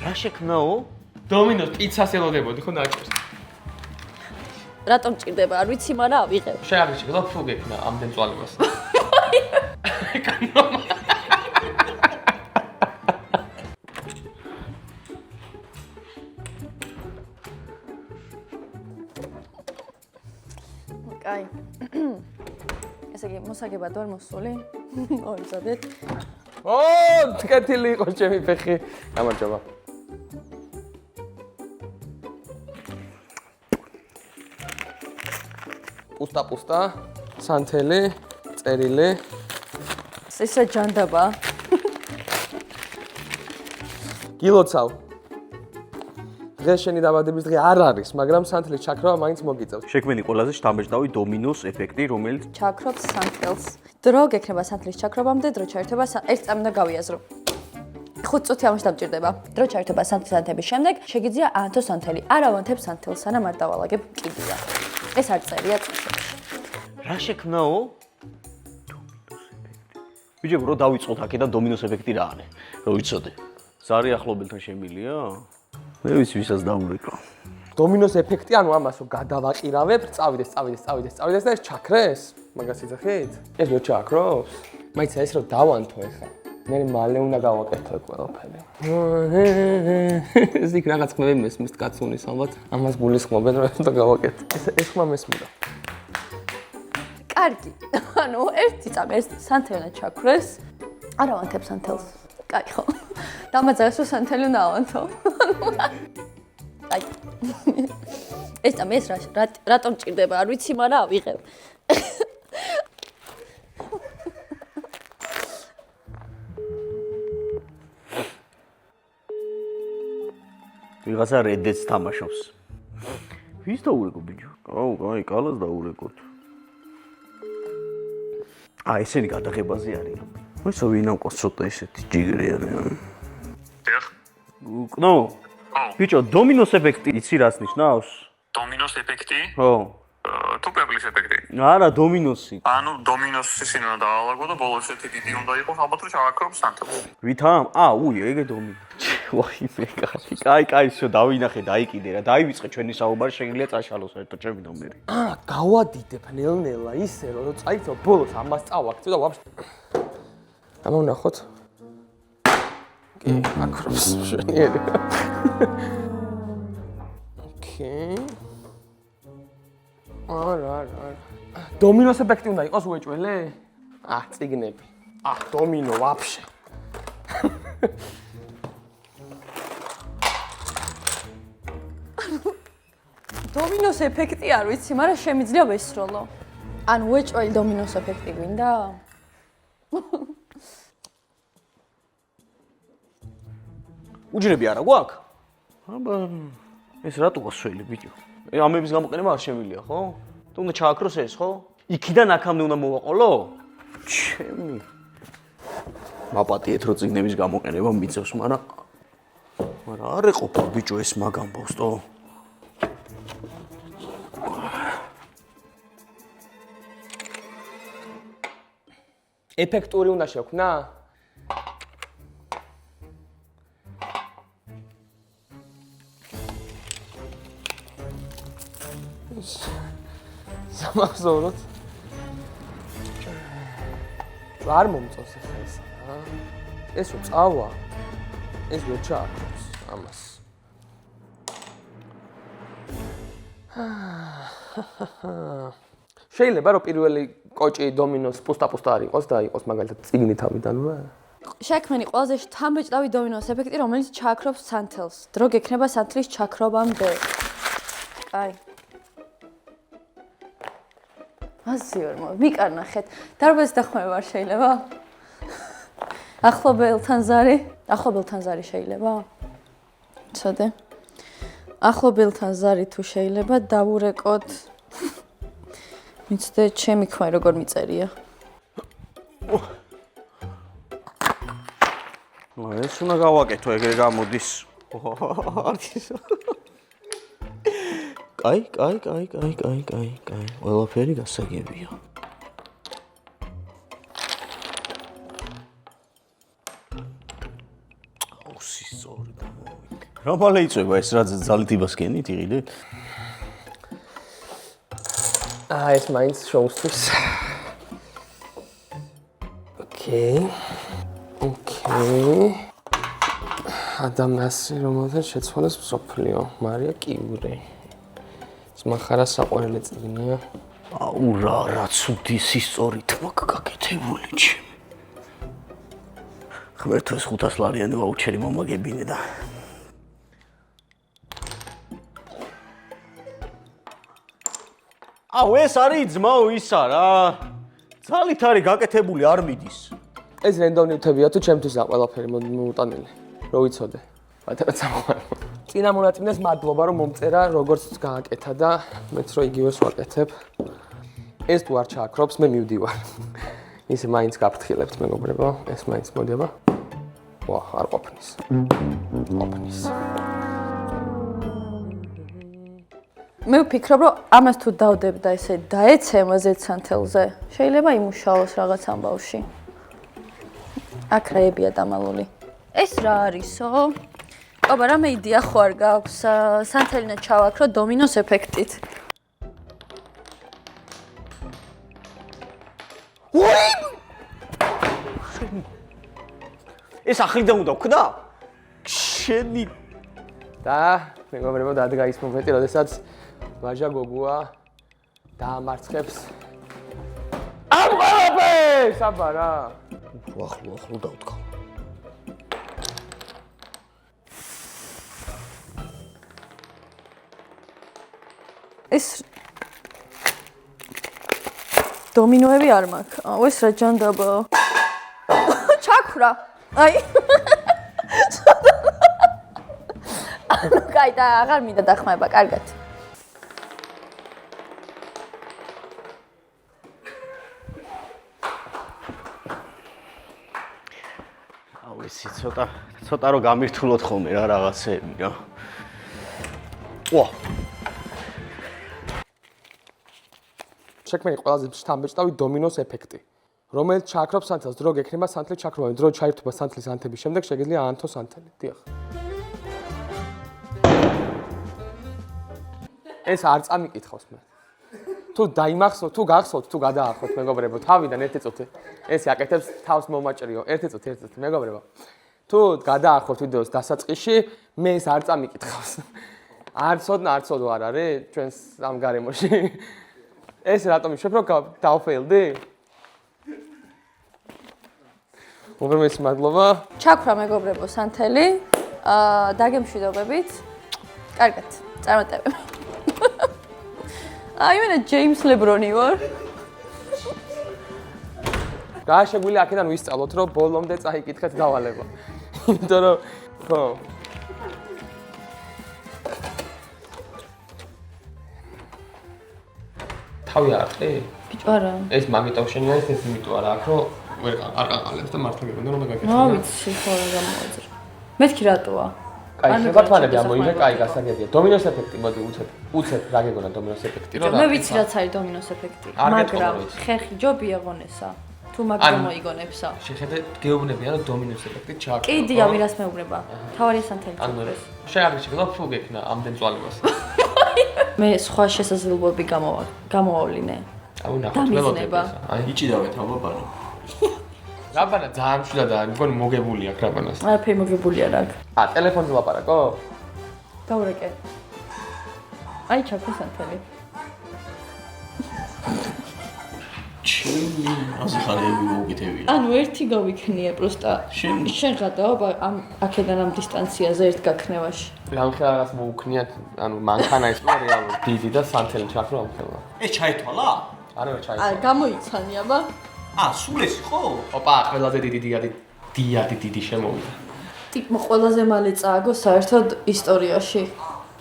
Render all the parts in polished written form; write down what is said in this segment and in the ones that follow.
რა შექმნაო? დომინოს პიცას ელოდებოდი ხო ნაჭერს. რატომ ჭირდება არ ვიცი, მაგრამ ავიღებ. შეაღიჩე, რა ფულ გექნა ამდენ წვალებას. კაი. ესე იგი, მოსაგებად ვარ მოსული. მოიმზადეთ. ო, კეთილი იყო ჩემი ფეხი. გამარჯობა. პუსტა, სანთელი, წერილი. ესა ჯანდაბა. გილოცავ. დღეს შენი დაბადების დღე არ არის, მაგრამ სანთლის ჩაქროვა მაინც მოგიწევს. შექმენი ყველაზე შთამბეჭდავი დომინოს ეფექტი, რომელიც ჩაქრობს სანთელს. დრო გექნება სანთლის ჩაქრობამდე, დრო ჩაერთება ერთ წამი და გავიაზრო. 5 წუთი ამაში დამჭირდება. დრო ჩაერთება სანთების შემდეგ, შეგიძლია აანთო სანთელი. არ ავანთებ სანთელს, სანამ არ დავალაგებ კიდია. ეს არ წერია წიგნში. რა შექმნაო? ბიჭებო, რო დავიწყოთ აქედან დომინოს ეფექტი რა არის? რო ვიცოდე. ზარი ახლობელთან შემილია? მე ვიცი, ვისაც დაურეკა. დომინოს ეფექტი, ანუ ამას რომ გადავაყირავებ, წავიდეს და ეს ჩაქრეს? მაგას იძახით? ეს რო ჩაქრობს? მაიცა ეს რო დავანთო ეხლა. მე მალე უნდა გავაკეთო ყველაფერი. ეს იქ რაღაც ხმები მესმის კაცუნის ალბათ. ამას გულისხმობენ რომ და გავაკეთო. ეს ხმა მესმოდა. კარგი. ანუ ერთი წამი ეს სანთელი უნდა ჩაქრეს. არ ავანთებ სანთელს. კაი ხო. დამაძერეს რომ სანთელი უნდა ავანთო. აი. ეს წამი ეს რატომ ჭირდება არ ვიცი, მაგრამ ავიღებ. ვიღაცა რედეც თამაშობს. ვის დაურეკო ბიჭო? აუ, კაი, კალას დაურეკოთ. ესენი გადაღებაზე არის. ვისო ვინ ამყავს ცოტა ისეთი ჯიგრი არის. ნო. ბიჭო, დომინოს ეფექტი იცი რას ნიშნავს? დომინოს ეფექტი? ხო. თუ პებლის ეფექტი. არა, დომინოსი. ანუ დომინოსის ისინი უნდა დაალაგო და ბოლოს ერთი დიდი უნდა იყოს, ალბათ რომ ჩააქრობს სანთელს. ვითამ? ეგე დომინო. ვაიმე კაი. კაი, всё დავინახე, დაიკიდე რა. დაივიწყე ჩვენი საუბარი, შეგიძლია წაშალოს ერთად ჩემი ნომერი. გავადიდებ ნელ-ნელა ისე რომ წაიწო ბოლოს ამას წავაქცევ და ვაფშე. ამოვნახოთ. კი, აკრობს შენიერი. ოკეი. არა. დომინოს ეფექტი უნდა იყოს უეჭველე? წიგნები. დომინო ვაფშე. დომინოს ეფექტი არ ვიცი, მაგრამ შემიძლია ვესროლო. ან უეჭველი დომინოს ეფექტი გვინდა? უჯრები არა გვაქვს? აბა, ეს რატო გასველი ბიჭო? ამების გამოყენება არ შემიძლია, ხო? თუ უნდა ჩააქროს ეს, ხო? იქიდან აქამდე უნდა მოვაყოლო? ჩემი. მაპატიეთ რო წიგნების გამოყენება მიწევს, მაგრამ არ ეყოფა ბიჭო ეს მაგ ამბავს, თო? ეფექტური უნდა შექმნა? სამახსოვროთ. არ მომწონს ახლა ეს რა. ეს რო წავა, ეს რო ჩააქროს ამას. შეიძლება რომ პირველი კოჭი დომინოს პუსტა არ იყოს და იყოს მაგალითად წიგნი თავიდანვე. შექმენი ყველაზე შთამბეჭდავი დომინოს ეფექტი, რომელიც ჩაქრობს სანთელს. დრო გექნება სანთლის ჩაქრობამდე. კაი. ასიორმა, ვიკარნახეთ. დარბაზის დახმარება არ შეიძლება? ახლობელთან ზარი შეიძლება? ცოდე. ახლობელთან ზარი თუ შეიძლება დავურეკოთ. მიცდე ჩემი ქმარი როგორ მიწერია. ეს უნდა გავაკეთო, ეგრე გამოდის. კაი. ყველაფერი გასაგებია. უსი სწორი გამოვიდა. რა მალე იწვება ეს რა ძალით იბასკენით იყიდეთ? ეს მაინც შოუსთვის. ოკეი. ადამიანს რომელთან შეცვალეს მსოფლიო, მარია კიური. ეს მახარა საყვარელი წიგნია. აუ რა ცუდი ისტორიით მაგ გაკეთებული ჩემი. ღმერთო ეს 500 ლარიანი ვაუჩერი მომაგებინე და აუ ეს არის ძმაო ისა რა. ძალით არის გაკეთებული არ მიდის. ეს რენდომ ნივთებია თუ ჩემთვის რა ყველაფერი მოუტანილი. რო ვიცოდე. პატარა წამოყარო. წინა მონაწილეს მადლობა რომ მომწერა როგორც გააკეთა და მეც რო იგივეს ვაკეთებ. ეს თუ არ ჩააქრობს მე მივდივარ. ისე მაინც გაფრთხილებთ მეგობრებო, ეს მაინც მოდება. ვა, არ ყოფნის. ყოფნის. მე ვფიქრობ, რომ ამას თუ დავდებ და ესე დაეცემა ზედსანთელზე, შეიძლება იმუშაოს რაღაც ამბავში. აქ რაებია დამალული. ეს რა არისო? აბა რამე იდეა ხო არ გაქვს? სანთელინა ჩავაქრო დომინოს ეფექტით. ეს ახლიდან უნდა ვქნა? შენი და მეგობრებო დადგა ის მომენტი, როდესაც ვაჟა გოგუა დაამარცხებს ამ ყველაფერს, აბა რა. ახლო დავთქო. ეს დომინოები არ მაქვს. აუ ეს რა ჯანდაბაა. ჩაქვრა. აი. ანუ კაი და აღარ მინდა დახმარება, კარგად. აუ ისი ცოტა რომ გამირთულოთ ხოლმე რა რაღაცეები რა. ვა შექმენი ყველაზე შთამბეჭდავი დომინოს ეფექტი, რომელიც ჩააქრობს სანთელს, დრო გექნება სანთლის ჩაქრობა, დრო ჩაირთვება სანთლის ანთების შემდეგ შეგიძლია აანთოს სანთელი. დიახ. ეს არ წამიკითხავს მე. თუ დაიმახსოვთ, თუ გახსოვთ, თუ გადაახოთ მეგობრებო, თავიდან ერთი წუთი. ეს აკეთებს თავს მომაჭრიო. ერთი წუთი მეგობრებო. თუ გადაახოთ ვიდეოს დასაწყისში, მე ეს არ წამიკითხავს. არ ცოდო არ არის ჩვენს ამ გარემოში. ეს რატომ იშვებ რომ დავფეილდი? უღრმესი მადლობა. ჩაქვრა მეგობრებო სანთელი. დაგემშვიდობებით. კარგად, წარმატებები. აი მე ჯეიმს ლებრონი ვარ. გააშეგვილი აქედან ვისწავლოთ რომ ბოლომდე წაიკითხეთ დავალება. იმიტომ რომ ხო თავი არ ხი? ბიჭო არა. ეს მაგიტო შენია ეს იმიტომ არა აქ რომ ვერ არ ყაყალებს და მართლა გეკეთე რომ გაკეთე. რა ვიცი ხო რა გამოაძრა. მეთქი რატოა? კაი, შეგათვალები ამოიღე, კაი, გასაგებია. დომინოს ეფექტი, მოდი უცებ რა გეგონა დომინოს ეფექტი, რა? მე ვიცი რაც არის დომინოს ეფექტი, მაგრამ ხეხი ჯობია ღონესა. თუ მაგრამ მოიგონებსა. შეხედე გეუბნებიან რომ დომინოს ეფექტი ჩააქრა. კიდე ამირას მეუბნება. თავარი სანთელი ჩაქრეს. შეაგრიშე, ხო გექნა ამდენ წვალებას. მე სხვა შესაძლებლობები გამოვავლინე. აუ ნახოთ ველოდები. აი, იჭიდავეთ აბაბანო. რაბანა ძალიან მშვიდადაა, მგონი მოგებული აქვს რაბანას. არაფერი მოგებული არ აქვს. ტელეფონზე ლაპარაკო? დაურეკე. აი ჩაქრეს სანთელი. ჩემი აზიხარები მოგითევია. ანუ ერთი გავიქნიე პროსტა. შენ გადავა ამ აქედან ამ დისტანციაზე ერთ გაქნევაში. რამხელას მოუქნიათ, ანუ მანქანა ის ყო რეალურად დიდი და სანთელი ჩაქრო ამხელა. ეს ჩაითვალა? არა ჩაიცვა. გამოიცანი აბა. სულ ეს იყო? ოპა, ყველაზე დიდი შემოვიდა. ტიპმა ყველაზე მალე წააგო საერთოდ ისტორიაში.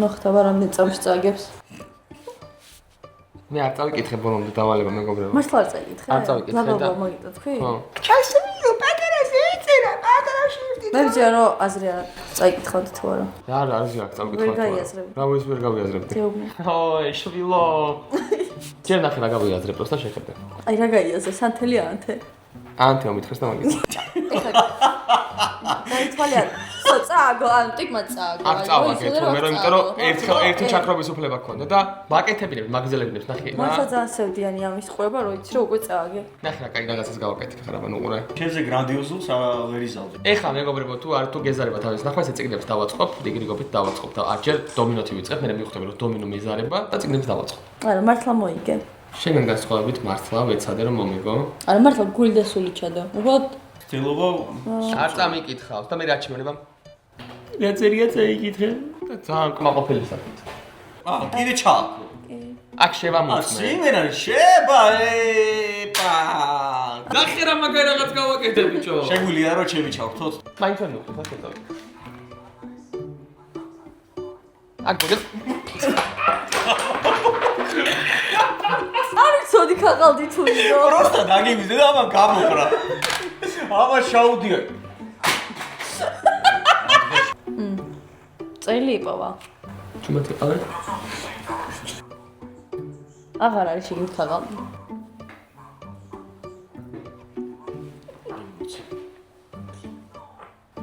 მოხდება რამდენ წამს წააგებს? მე არ წავიკითხე ბოლომდე დავალება მეგობრებო. მართლა არ წაიკითხე? არ წავიკითხე და. ლაბა მოგიტყვი? ხო. ჩასმიო პაკერას ეწერა, პაკერაში ვიხდი. მე ვიცი რომ აზრი არ წაიკითხავდი თუ არა. რა არის აქ წავიკითხე. ვერ გაიაზრებდი. რა ის ვერ გავიაზრებდი. გეუბნე. ოი, შვილო. ჯერ ნახე რა გავიაზრებ, პროსტა შეხედე. აი რა გაიაზრე, სანთელი ანთე. ანთეო მითხეს და მაგის. გაითვალე არა. ხო, წააგო, ანუ ტიკმა წააგო. არ წავაგე თუმე რომ იმიტომ რომ ერთი ჩაქრობის უფლება ქონდა და ვაკეთებინებ, მაგზელებინებ, ნახე. მართლა ძალიან სევდიანი ამის ყובה, რომ იცი რომ უკვე წააგე. ნახე რა კაი რაღაცას გავაკეთე ხარ აბა ნუ ყურე. ჩემზე გრანდიოზულს ვერ იზავდი. ეხლა მეგობრებო თუ არ თუ გეზარება თავის ნახვა ესე წიგნებს დავაწყობ, რიგრიგობით დავაწყობ და არჯერ დომინოთი ვიწყებ, მე მივხვდები რომ დომინო მიზარება და წიგნებს დავაწყობ. არა, მართლა მოიგე. შენგან განსხვავებით მართლა ვეცადე რომ მომიგო. არა, მართლა გული და სული ჩადო. უბრალოდ ცდილობა არ წამიკითხავს და მე რა ჩიმონება? რაცერია წაიკითხე და ძალიან კმაყოფილი საკითხი. კიდე ჩააქრო. აქ შევამოწმე. სიმერან შეება ეპა. ნახე რა მაგარი რაღაც გავაკეთე ბიჭო. შეგვიძლია რომ ჩემი ჩავთოთ? მაინც ვერ მივხვდი ხო შედავ. აქ მოგეთ. არ ვიცოდი ქაღალდი თუ იდო. პროსტა დაგიმიზე და ამან გამოყრა. აბა შაუდია. წელი იპოვა. ჩუმეთი ყავე. აღარ არის შეგივით ქაღალდი.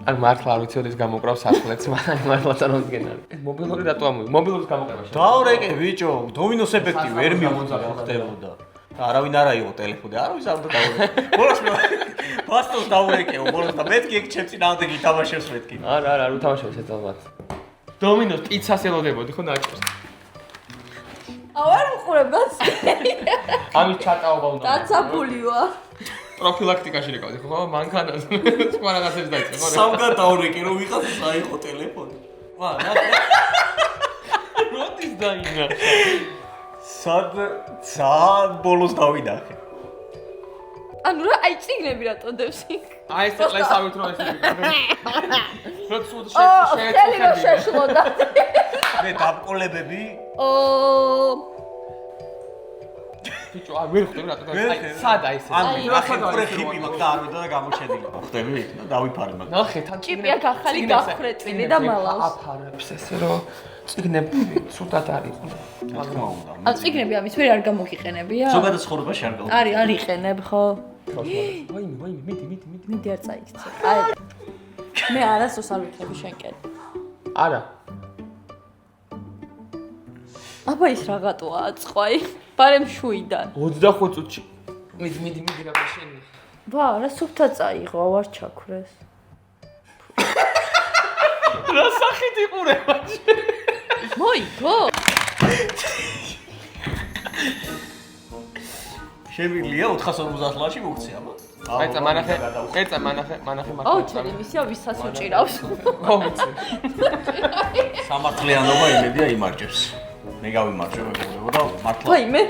არ მართლა არ ვიცი როდის გამოკრავს სახლებს, მაგრამ მართლა წარმოდგენა. მობილური რატო ამოვი? მობილურის გამოყენა შეიძლება. დავრეკე ბიჭო, დომინოს ეფექტი ვერ მივხვდა ხდებოდა. და არავინ არ აიღო ტელეფონი, არავის არ უნდა დავრეკე. ბოლოს მე ფასტოს დავრეკეო, ბოლოს და მეთქი ეგ ჩემ წინააღმდეგ ითამაშებს მეთქი. არა, არ უთამაშებს ეს ალბათ. დომინოს პიცას ელოდებოდი ხო ნაჭერს. აუ არ უყურებას. ამის ჩატაობა უნდა. დაცაფული ვარ. პროფილაქტიკაში რეკავდი ხო? მანქანას სხვა რაღაცებს დაიწყე ხო? სამგან დავრეკე რომ ვიღაცას აიღო ტელეფონი. ვა, როდის დაინა? სად ბოლოს დავინახე. ანუ რა აი წიგნები რატო დევს იქ? აი ეს წლესავით რომ ეს რო ცუდ ხელი რომ შეშლოდა. მე დაბყოლებები ბიჭო, არ ვერ ხვდები რატო აი სადა ის ანუ ნახე ყურე ხიპი მაგ და არ ვედა და გამოჩენილი. ხვდები? და დავიფარე მაგ. ნახე თან ჭიპი აქ ახალი გახრეწილი და მალავს. აფარებს ესე რომ წიგნები ცუდად არის ხო? რა თქმა უნდა. ა წიგნები ამის ვერ არ გამოგიყენებია? ზოგადად ცხოვრებაში არ გავუწევ. არ იყენებ ხო? ვაიმე, მიდი. მიდი არ წაიქცე. აი მე არასდროს არ ვიქნები შენკენ. არა. აბა ის რაღაცაა წყვაი. ბარემ შუიდან. 25 წუთში. მიდი რა შენი. ვა, რა სუფთა წაიღო, არ ჩაქრეს. რა სახით იყურება? მოიგო? შემიძლია 450 ლარში მოგცე აბა. აი მანახე, ერთა მანახე. აუ ჩემი მისია ვისაც უჭირავს. ხო ვიცი. სამართლიანობა იმედია იმარჯვებს. მე გავიმარჯვე მეგობრებო და მართლა ვაიმე.